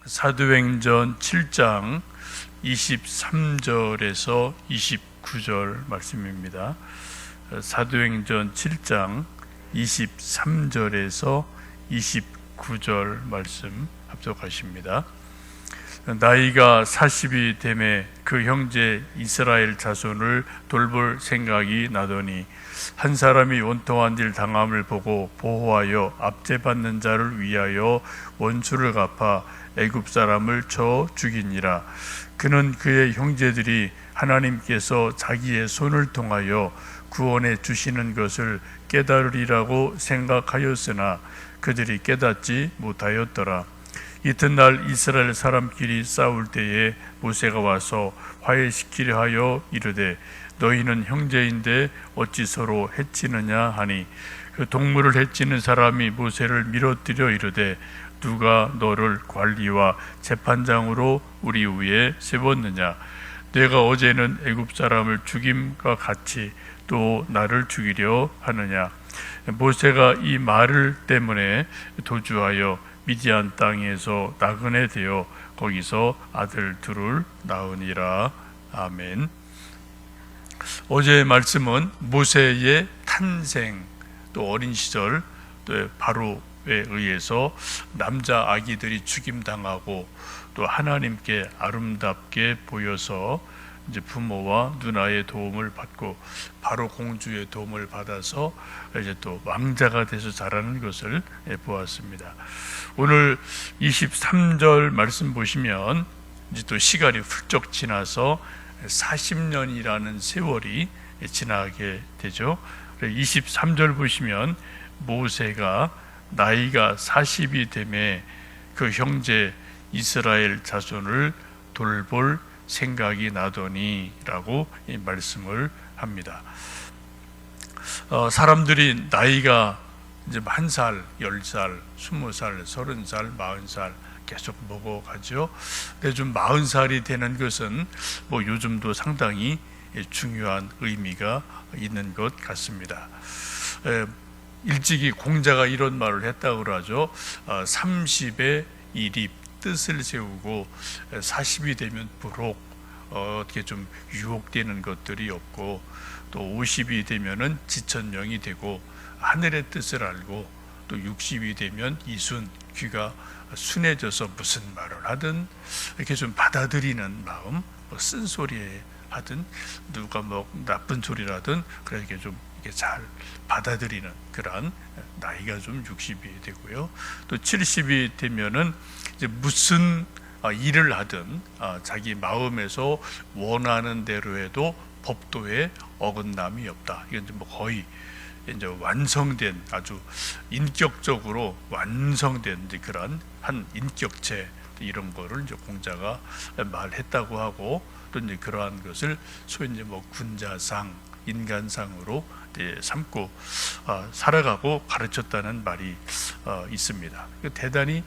사도행전 7장 23절에서 29절 말씀입니다. 사도행전 7장 23절에서 29절 말씀 합독하십니다. 나이가 40이 되매 그 형제 이스라엘 자손을 돌볼 생각이 나더니 한 사람이 원통한 일 당함을 보고 보호하여 압제받는 자를 위하여 원수를 갚아 애굽 사람을 쳐 죽이니라. 그는 그의 형제들이 하나님께서 자기의 손을 통하여 구원해 주시는 것을 깨달으리라고 생각하였으나 그들이 깨닫지 못하였더라. 이튿날 이스라엘 사람끼리 싸울 때에 모세가 와서 화해시키려 하여 이르되 너희는 형제인데 어찌 서로 해치느냐 하니 그 동물을 해치는 사람이 모세를 밀어뜨려 이르되 누가 너를 관리와 재판장으로 우리 위에 세웠느냐? 내가 어제는 애굽 사람을 죽임과 같이 또 나를 죽이려 하느냐? 모세가 이 말을 때문에 도주하여 미디안 땅에서 나그네 되어 거기서 아들 둘을 낳으니라. 아멘. 어제의 말씀은 모세의 탄생, 또 어린 시절, 또 바로에 의해서 남자 아기들이 죽임당하고 또 하나님께 아름답게 보여서 이제 부모와 누나의 도움을 받고 바로 공주의 도움을 받아서 이제 또 왕자가 돼서 자라는 것을 보았습니다. 오늘 23절 말씀 보시면 이제 또 시간이 훌쩍 지나서 40년이라는 세월이 지나게 되죠. 23절 보시면 모세가 나이가 40이 되매 그 형제 이스라엘 자손을 돌볼 생각이 나더니 라고 이 말씀을 합니다. 사람들이 나이가 이제 1살, 10살, 20살, 30살, 40살 계속 먹어가죠. 근데 좀 40살이 되는 것은 뭐 요즘도 상당히 중요한 의미가 있는 것 같습니다. 일찍이 공자가 이런 말을 했다고 그러죠. 30의 일이 뜻을 세우고 40이 되면 부록 어떻게 좀 유혹되는 것들이 없고 또 50이 되면은 지천명이 되고 하늘의 뜻을 알고 또 60이 되면 이순 귀가 순해져서 무슨 말을 하든 이렇게 좀 받아들이는 마음, 쓴소리에 하든 누가 뭐 나쁜 소리라든 그렇게 좀 이렇게 잘 받아들이는 그런 나이가 좀 60이 되고요. 또 70이 되면은 이제 무슨 일을 하든 자기 마음에서 원하는 대로 해도 법도에 어긋남이 없다. 이건 뭐 거의 이제 완성된 아주 인격적으로 완성된 이제 그런 한 인격체 이런 거를 이제 공자가 말했다고 하고 또 이제 그러한 것을 소위 이제 뭐 군자상 인간상으로 삼고 살아가고 가르쳤다는 말이 있습니다. 대단히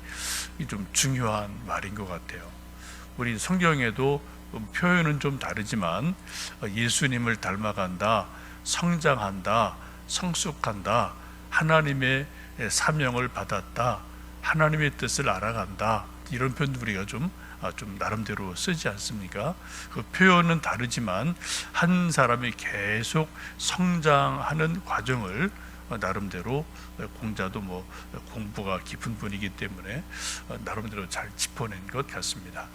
좀 중요한 말인 것 같아요. 우리 성경에도 표현은 좀 다르지만 예수님을 닮아간다, 성장한다, 성숙한다, 하나님의 사명을 받았다, 하나님의 뜻을 알아간다 이런 표현도 우리가 좀 나름대로 쓰지 않습니까? 그 표현은 다르지만 한 사람이 계속 성장하는 과정을 나름대로 공자도 뭐 공부가 깊은 분이기 때문에 나름대로 잘 짚어낸 것 같습니다.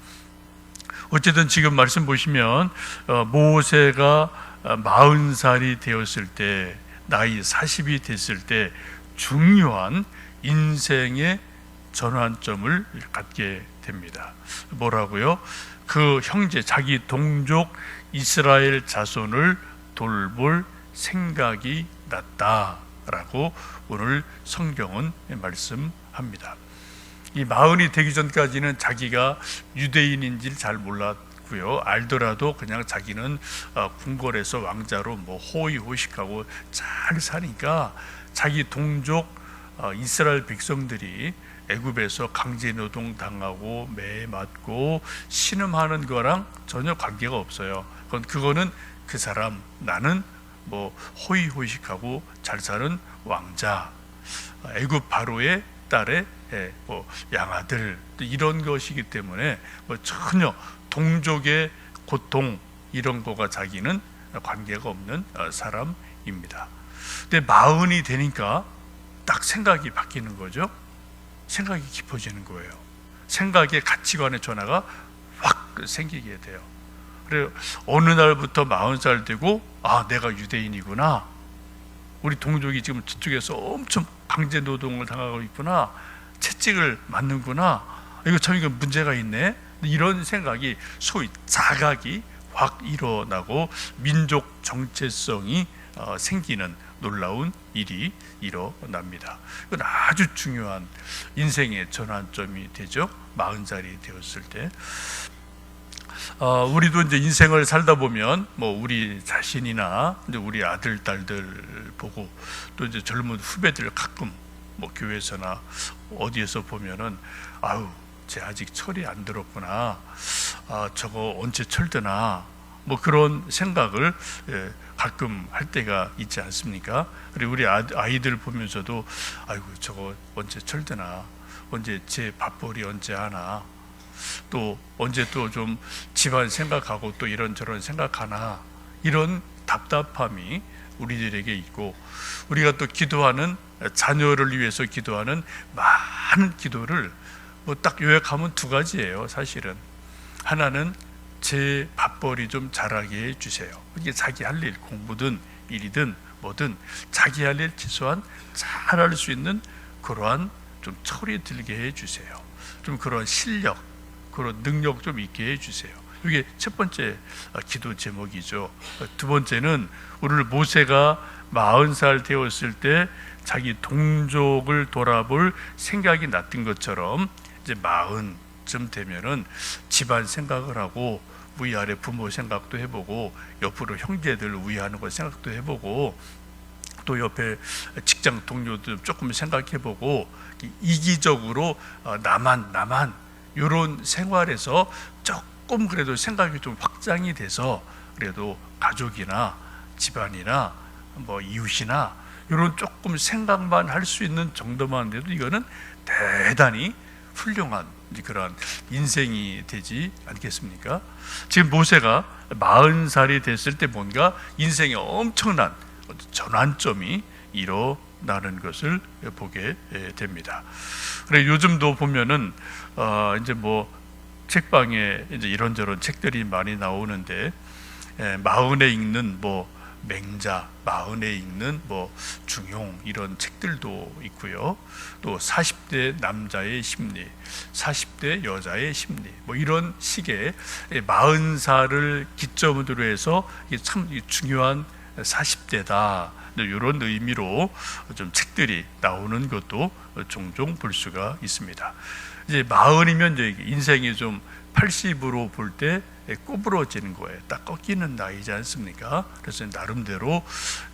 어쨌든 지금 말씀 보시면 모세가 40살이 되었을 때 나이 40이 됐을 때 중요한 인생의 전환점을 갖게 됩니다. 뭐라고요? 그 형제 자기 동족 이스라엘 자손을 돌볼 생각이 났다라고 오늘 성경은 말씀합니다. 이 40이 되기 전까지는 자기가 유대인인지를 잘 몰랐고요. 알더라도 그냥 자기는 궁궐에서 왕자로 뭐 호의호식하고 잘 사니까 자기 동족 이스라엘 백성들이 애굽에서 강제노동 당하고 매 맞고 신음하는 거랑 전혀 관계가 없어요. 그거는 그 사람 나는 뭐 호의호식하고 잘 사는 왕자 애굽 바로의 딸의 뭐 양아들 이런 것이기 때문에 뭐 전혀 동족의 고통 이런 거가 자기는 관계가 없는 사람입니다. 근데 40이 되니까 딱 생각이 바뀌는 거죠. 생각이 깊어지는 거예요. 생각의 가치관의 변화가 확 생기게 돼요. 그래서 어느 날부터 40살 되고 내가 유대인이구나. 우리 동족이 지금 저쪽에서 엄청 강제 노동을 당하고 있구나. 채찍을 맞는구나. 이거 문제가 있네. 이런 생각이 소위 자각이 확 일어나고 민족 정체성이 생기는 놀라운 일이 일어납니다. 이건 아주 중요한 인생의 전환점이 되죠. 40살이 되었을 때. 우리도 이제 인생을 살다 보면 뭐 우리 자신이나 이제 우리 아들, 딸들 보고 또 이제 젊은 후배들 가끔 뭐 교회에서나 어디에서 보면은 쟤 아직 철이 안 들었구나. 저거 언제 철드나. 뭐 그런 생각을 가끔 할 때가 있지 않습니까? 그리고 우리 아이들 보면서도 저거 언제 철드나. 언제 제 밥벌이 언제 하나. 또 언제 또 좀 집안 생각하고 또 이런저런 생각하나. 이런 답답함이 우리들에게 있고, 우리가 또 기도하는 자녀를 위해서 기도하는 많은 기도를 뭐 딱 요약하면 두 가지예요. 사실은 하나는 제 밥벌이 좀 잘하게 해주세요. 이게 자기 할 일, 공부든 일이든 뭐든 자기 할 일 최소한 잘할 수 있는 그러한 좀 철이 들게 해주세요. 좀 그런 실력, 그런 능력 좀 있게 해주세요. 이게 첫 번째 기도 제목이죠. 두 번째는 오늘 모세가 40살 되었을 때 자기 동족을 돌아볼 생각이 났던 것처럼 이제 40쯤 되면은 집안 생각을 하고 위아래 부모 생각도 해보고 옆으로 형제들 위하는 거 생각도 해보고 또 옆에 직장 동료도 조금 생각해보고 이기적으로 나만 이런 생활에서 조금 그래도 생각이 좀 확장이 돼서 그래도 가족이나 집안이나 뭐 이웃이나 이런 조금 생각만 할 수 있는 정도만 돼도 이거는 대단히 훌륭한 그런 인생이 되지 않겠습니까? 지금 모세가 40살이 됐을 때 뭔가 인생에 엄청난 전환점이 일어나는 것을 보게 됩니다. 그래 요즘도 보면은 이제 뭐 책방에 이제 이런저런 책들이 많이 나오는데 40에 읽는 뭐 맹자, 40에 읽는 뭐 중용 이런 책들도 있고요. 또 40대 남자의 심리, 40대 여자의 심리 뭐 이런 식의 40살을 기점으로 해서 참 중요한 40대다 이런 의미로 좀 책들이 나오는 것도 종종 볼 수가 있습니다. 이제 40이면 이제 인생이 좀 80으로 볼 때 꼬부러지는 거예요. 딱 꺾이는 나이지 않습니까? 그래서 나름대로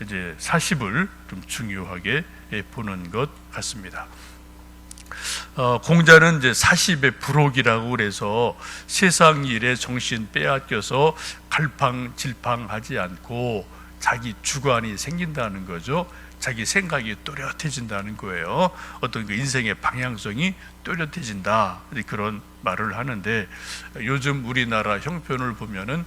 이제 40을 좀 중요하게 보는 것 같습니다. 공자는 이제 40의 불혹이라고 그래서 세상 일에 정신 빼앗겨서 갈팡질팡하지 않고 자기 주관이 생긴다는 거죠. 자기 생각이 또렷해진다는 거예요. 어떤 그 인생의 방향성이 또렷해진다 그런 말을 하는데 요즘 우리나라 형편을 보면은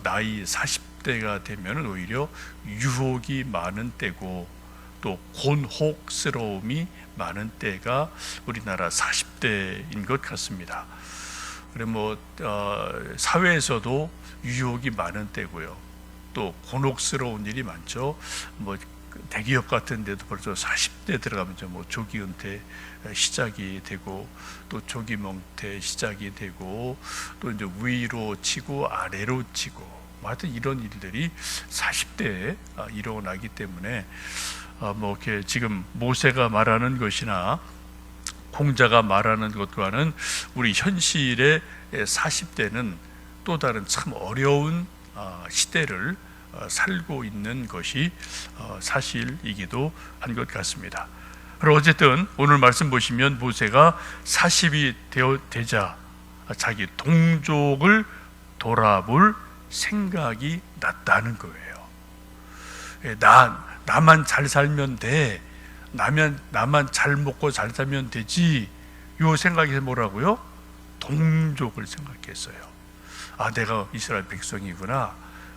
나이 40대가 되면은 오히려 유혹이 많은 때고 또 곤혹스러움이 많은 때가 우리나라 40대인 것 같습니다. 그래 뭐 사회에서도 유혹이 많은 때고요. 또 곤혹스러운 일이 많죠. 뭐 대기업 같은 데도 벌써 40대 들어가면 뭐 조기 은퇴 시작이 되고 또 조기 멍퇴 시작이 되고 또 이제 위로 치고 아래로 치고 뭐 하여튼 이런 일들이 40대에 일어나기 때문에 뭐 이렇게 지금 모세가 말하는 것이나 공자가 말하는 것과는 우리 현실의 40대는 또 다른 참 어려운 시대를 살고 있는 것이 사실이기도 한 것 같습니다. 그리고 어쨌든 오늘 말씀 보시면 모세가 40이 되자 자기 동족을 돌아볼 생각이 났다는 거예요. 나만 잘 살면 돼. 나만 잘 먹고 잘 살면 되지. 요 생각이 뭐라고요? 동족을 생각했어요. 아, 내가 이스라엘 백성이구나.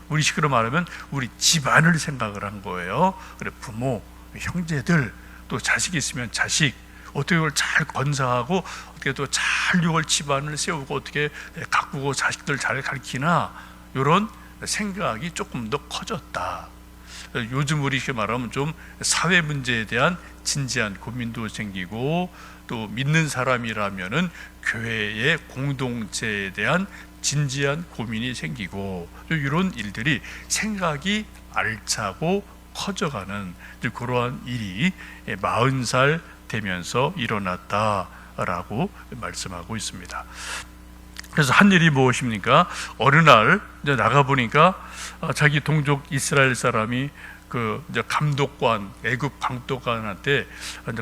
우리 식으로 말하면 우리 집안을 생각을 한 거예요. 그래, 부모, 형제들, 또 자식 있으면 자식, 어떻게 이걸 잘 건사하고 어떻게 또 잘 이걸 집안을 세우고 어떻게 가꾸고 자식들 잘 가르치나, 이런 생각이 조금 더 커졌다. 요즘 우리 이렇게 말하면 좀 사회 문제에 대한 진지한 고민도 생기고, 또 믿는 사람이라면은 교회의 공동체에 대한 진지한 고민이 생기고, 이런 일들이 생각이 알차고 커져가는 그러한 일이 40살 되면서 일어났다라고 말씀하고 있습니다. 그래서 한 일이 무엇입니까? 어느 날 이제 나가 보니까 자기 동족 이스라엘 사람이 그 이제 감독관, 애굽 감독관한테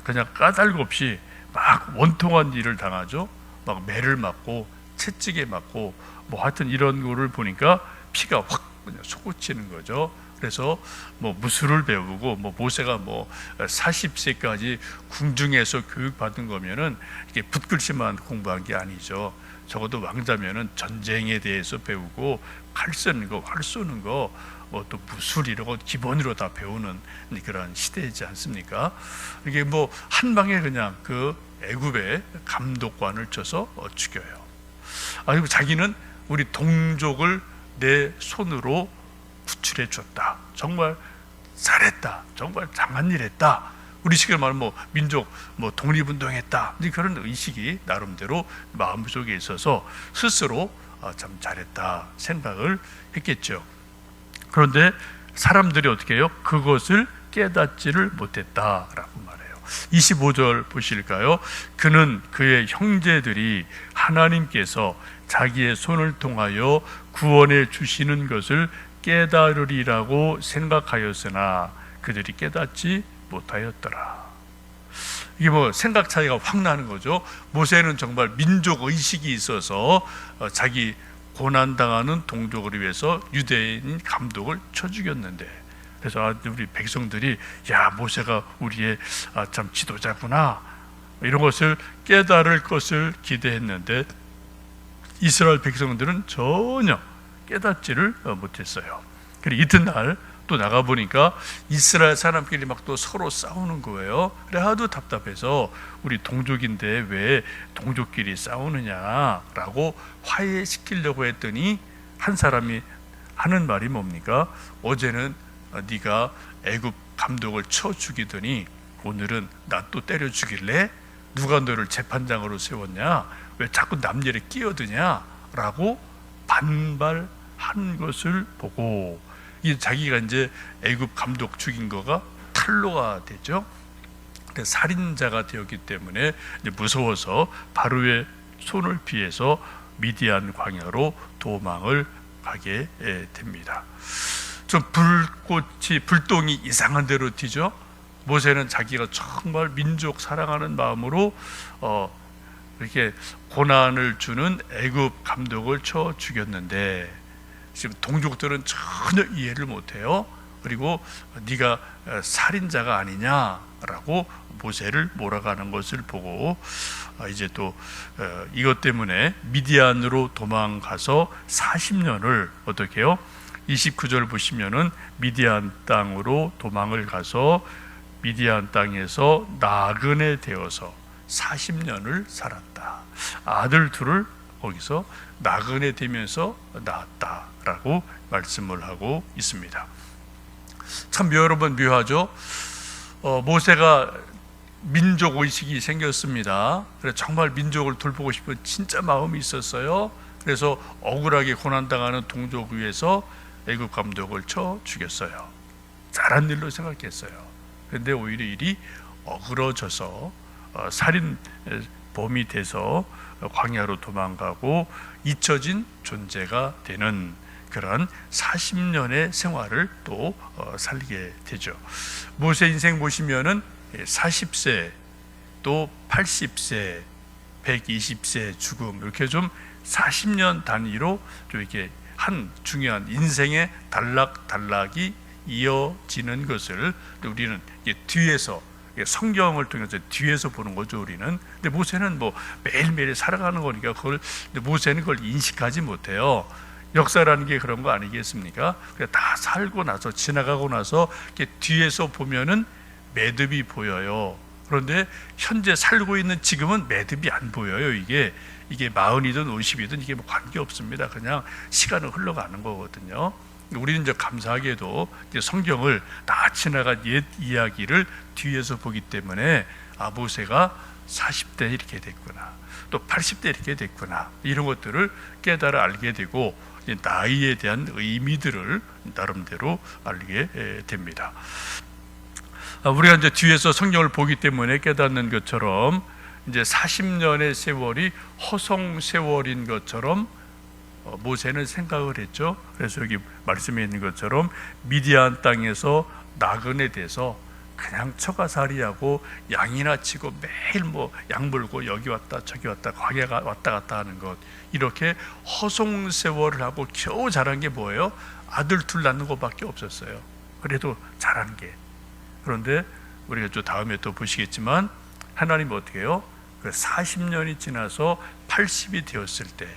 그냥 까닭없이 막 원통한 일을 당하죠. 막 매를 맞고 채찍에 맞고 뭐 하여튼 이런 거를 보니까 피가 확 그냥 솟구치는 거죠. 그래서 뭐 무술을 배우고 뭐 모세가 뭐 40세까지 궁중에서 교육받은 거면은 이게 붓글씨만 공부한 게 아니죠. 적어도 왕자면은 전쟁에 대해서 배우고 칼 쓰는 거, 활 쏘는 거, 뭐 또 무술 이런 거 기본으로 다 배우는 그런 시대이지 않습니까? 이게 뭐 한 방에 그냥 그 애굽의 감독관을 쳐서 죽여요. 아니고 자기는 우리 동족을 내 손으로 구출해 줬다. 정말 잘했다. 정말 장한 일 했다. 우리 식으로 말하면 뭐 민족 뭐 독립운동했다. 그런 의식이 나름대로 마음속에 있어서 스스로 참 잘했다 생각을 했겠죠. 그런데 사람들이 어떻게 해요? 그것을 깨닫지를 못했다라고 말해요. 25절 보실까요? 그는 그의 형제들이 하나님께서 자기의 손을 통하여 구원해 주시는 것을 깨달으리라고 생각하였으나 그들이 깨닫지 못하였더라. 이게 뭐 생각 차이가 확 나는 거죠. 모세는 정말 민족 의식이 있어서 자기 고난당하는 동족을 위해서 유대인 감독을 쳐 죽였는데, 그래서 우리 백성들이 야, 모세가 우리의 참 지도자구나, 이런 것을 깨달을 것을 기대했는데 이스라엘 백성들은 전혀 깨닫지를 못했어요. 그리고 이튿날 또 나가보니까 이스라엘 사람끼리 막 또 서로 싸우는 거예요. 그래 하도 답답해서 우리 동족인데 왜 동족끼리 싸우느냐라고 화해시키려고 했더니 한 사람이 하는 말이 뭡니까? 어제는 네가 애굽 감독을 쳐 죽이더니 오늘은 나 또 때려 죽일래? 누가 너를 재판장으로 세웠냐? 왜 자꾸 남 일에 끼어드냐? 라고 반발한 것을 보고, 이 자기가 이제 애굽 감독 죽인 거가 탄로가 되죠. 살인자가 되었기 때문에 이제 무서워서 바로의 손을 피해서 미디안 광야로 도망을 가게 됩니다. 좀 불똥이 이상한 대로 튀죠. 모세는 자기가 정말 민족 사랑하는 마음으로 이렇게 고난을 주는 애굽 감독을 쳐 죽였는데 지금 동족들은 전혀 이해를 못해요. 그리고 네가 살인자가 아니냐라고 모세를 몰아가는 것을 보고 이제 또 이것 때문에 미디안으로 도망가서 40년을 어떻게 해요? 29절 보시면은 미디안 땅으로 도망을 가서 미디안 땅에서 나그네 되어서 40년을 살았다. 아들 둘을 거기서 나그네 되면서 낳았다라고 말씀을 하고 있습니다. 참 여러분 묘하죠. 모세가 민족 의식이 생겼습니다. 그래서 정말 민족을 돌보고 싶은 진짜 마음이 있었어요. 그래서 억울하게 고난당하는 동족 위에서 애굽 감독을 쳐 죽였어요. 잘한 일로 생각했어요. 그런데 오히려 일이 어그러져서 살인범이 돼서 광야로 도망가고 잊혀진 존재가 되는 그런 40년의 생활을 또 살게 되죠. 모세 인생 보시면은 40세, 또 80세, 120세 죽음, 이렇게 좀 40년 단위로 좀 이렇게 한 중요한 인생의 단락이 이어지는 것을 우리는 뒤에서 성경을 통해서 뒤에서 보는 거죠, 우리는. 근데 모세는 뭐 매일매일 살아가는 거니까 근데 모세는 그걸 인식하지 못해요. 역사라는 게 그런 거 아니겠습니까? 다 살고 나서 지나가고 나서 뒤에서 보면은 매듭이 보여요. 그런데 현재 살고 있는 지금은 매듭이 안 보여요. 이게 40이든 50이든 이게 뭐 관계 없습니다. 그냥 시간은 흘러가는 거거든요. 우리는 이제 감사하게도 이제 성경을 다 지나간 옛 이야기를 뒤에서 보기 때문에 모세가 40대 이렇게 됐구나, 또 80대 이렇게 됐구나, 이런 것들을 깨달아 알게 되고 나이에 대한 의미들을 나름대로 알게 됩니다. 우리가 이제 뒤에서 성경을 보기 때문에 깨닫는 것처럼 이제 40년의 세월이 허송 세월인 것처럼 모세는 생각을 했죠. 그래서 여기 말씀에 있는 것처럼 미디안 땅에서 나그네 돼서 그냥 처가살이하고 양이나 치고 매일 뭐 양 물고 여기 왔다 저기 왔다 가게가 왔다 갔다 하는 것, 이렇게 허송 세월을 하고 겨우 자란 게 뭐예요? 아들 둘 낳는 것밖에 없었어요. 그래도 자란 게. 그런데 우리가 또 다음에 또 보시겠지만 하나님 어떻게 해요? 그 40년이 지나서 80이 되었을 때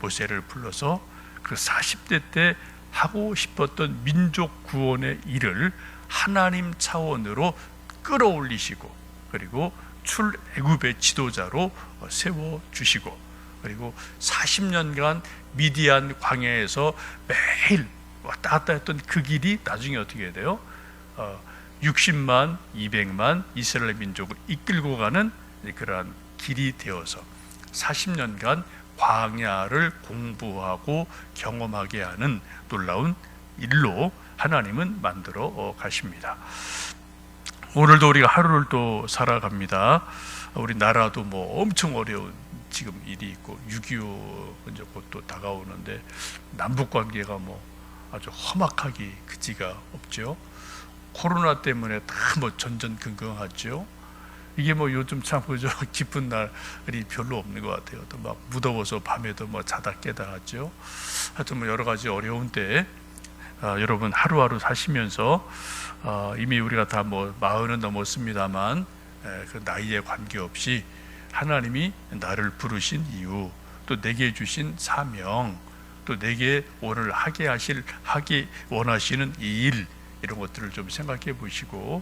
모세를 불러서 그 40대 때 하고 싶었던 민족 구원의 일을 하나님 차원으로 끌어올리시고, 그리고 출애굽의 지도자로 세워주시고, 그리고 40년간 미디안 광야에서 매일 왔다 갔다 했던 그 길이 나중에 어떻게 돼요? 60만, 200만 이스라엘 민족을 이끌고 가는 그러한 길이 되어서 40년간 광야를 공부하고 경험하게 하는 놀라운 일로 하나님은 만들어 가십니다. 오늘도 우리가 하루를 또 살아갑니다. 우리 나라도 뭐 엄청 어려운 지금 일이 있고 6.25 이제 곧 또 다가오는데 남북 관계가 뭐 아주 험악하기 그지가 없죠. 코로나 때문에 다 뭐 전전긍긍하죠. 이게 뭐 요즘 참 그저 기쁜 날이 별로 없는 것 같아요. 또 막 무더워서 밤에도 뭐 자다 깨다 하죠. 하여튼 뭐 여러 가지 어려운 때 여러분 하루하루 사시면서 이미 우리가 다 뭐 40은 넘었습니다만 그 나이에 관계없이 하나님이 나를 부르신 이유, 또 내게 주신 사명, 또 내게 오늘 하게 원하시는 이 일, 이런 것들을 좀 생각해 보시고,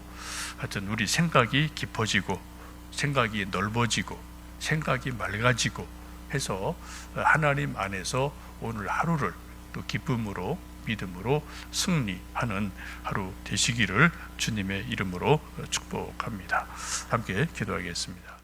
하여튼 우리 생각이 깊어지고 생각이 넓어지고 생각이 맑아지고 해서 하나님 안에서 오늘 하루를 또 기쁨으로 믿음으로 승리하는 하루 되시기를 주님의 이름으로 축복합니다. 함께 기도하겠습니다.